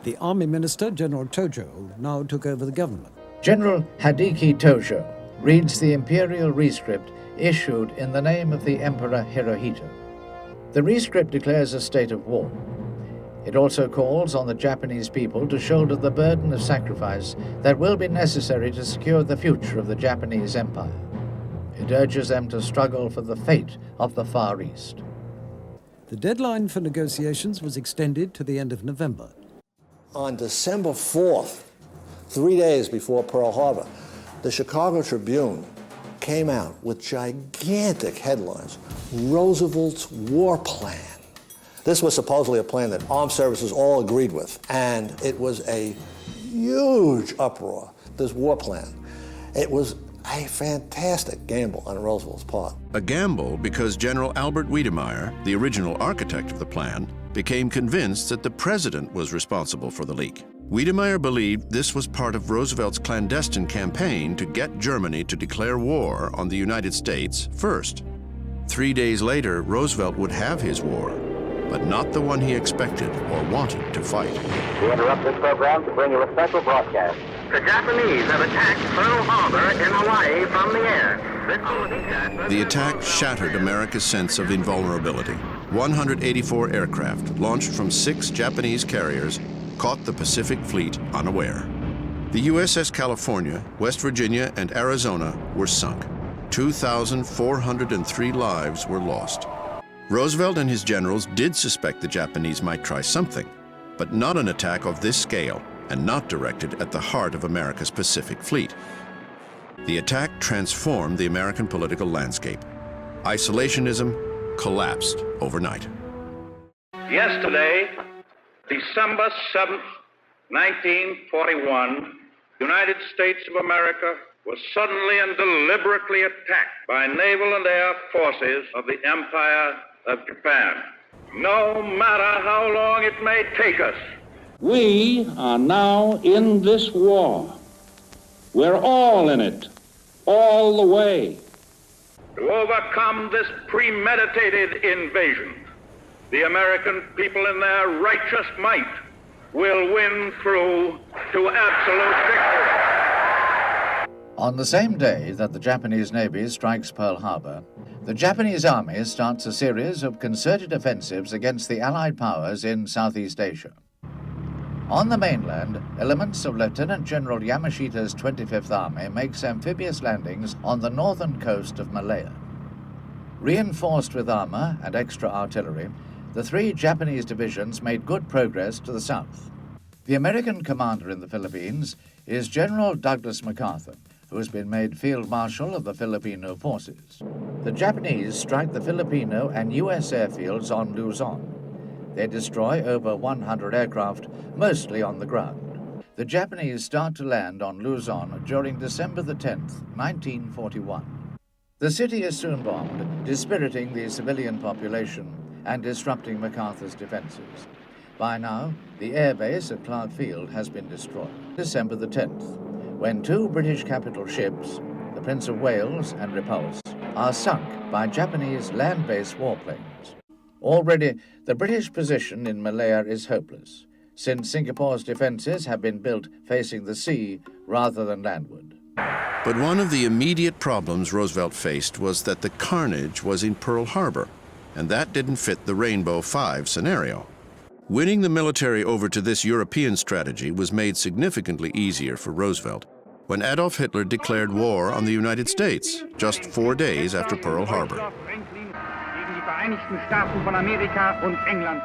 The Army Minister, General Tojo, now took over the government. General Hideki Tojo reads the imperial rescript issued in the name of the Emperor Hirohito. The rescript declares a state of war. It also calls on the Japanese people to shoulder the burden of sacrifice that will be necessary to secure the future of the Japanese Empire. It urges them to struggle for the fate of the Far East. The deadline for negotiations was extended to the end of November. On December 4th, 3 days before Pearl Harbor, the Chicago Tribune came out with gigantic headlines, Roosevelt's war plan. This was supposedly a plan that armed services all agreed with, and it was a huge uproar, this war plan. It was a fantastic gamble on Roosevelt's part. A gamble because General Albert Wiedemeyer, the original architect of the plan, became convinced that the president was responsible for the leak. Wiedemeyer believed this was part of Roosevelt's clandestine campaign to get Germany to declare war on the United States first. 3 days later, Roosevelt would have his war, but not the one he expected or wanted to fight. We interrupt this program to bring you a special broadcast. The Japanese have attacked Pearl Harbor in Hawaii from the air. The attack shattered America's sense of invulnerability. 184 aircraft, launched from 6 Japanese carriers, caught the Pacific Fleet unaware. The USS California, West Virginia, and Arizona were sunk. 2,403 lives were lost. Roosevelt and his generals did suspect the Japanese might try something, but not an attack of this scale and not directed at the heart of America's Pacific Fleet. The attack transformed the American political landscape. Isolationism collapsed overnight. Yesterday, December 7th, 1941, the United States of America was suddenly and deliberately attacked by naval and air forces of the Empire of Japan. No matter how long it may take us, we are now in this war. We're all in it, all the way. To overcome this premeditated invasion, the American people in their righteous might will win through to absolute victory. On the same day that the Japanese Navy strikes Pearl Harbor, the Japanese Army starts a series of concerted offensives against the Allied powers in Southeast Asia. On the mainland, elements of Lieutenant General Yamashita's 25th Army makes amphibious landings on the northern coast of Malaya. Reinforced with armor and extra artillery, the 3 Japanese divisions made good progress to the south. The American commander in the Philippines is General Douglas MacArthur, who has been made Field Marshal of the Filipino forces. The Japanese strike the Filipino and U.S. airfields on Luzon. They destroy over 100 aircraft, mostly on the ground. The Japanese start to land on Luzon during December the 10th, 1941. The city is soon bombed, dispiriting the civilian population and disrupting MacArthur's defenses. By now, the airbase at Clark Field has been destroyed. December the 10th, when 2 British capital ships, the Prince of Wales and Repulse, are sunk by Japanese land-based warplanes. Already, the British position in Malaya is hopeless, since Singapore's defenses have been built facing the sea rather than landward. But one of the immediate problems Roosevelt faced was that the carnage was in Pearl Harbor, and that didn't fit the Rainbow Five scenario. Winning the military over to this European strategy was made significantly easier for Roosevelt when Adolf Hitler declared war on the United States just 4 days after Pearl Harbor. Vereinigten Staaten von Amerika und England.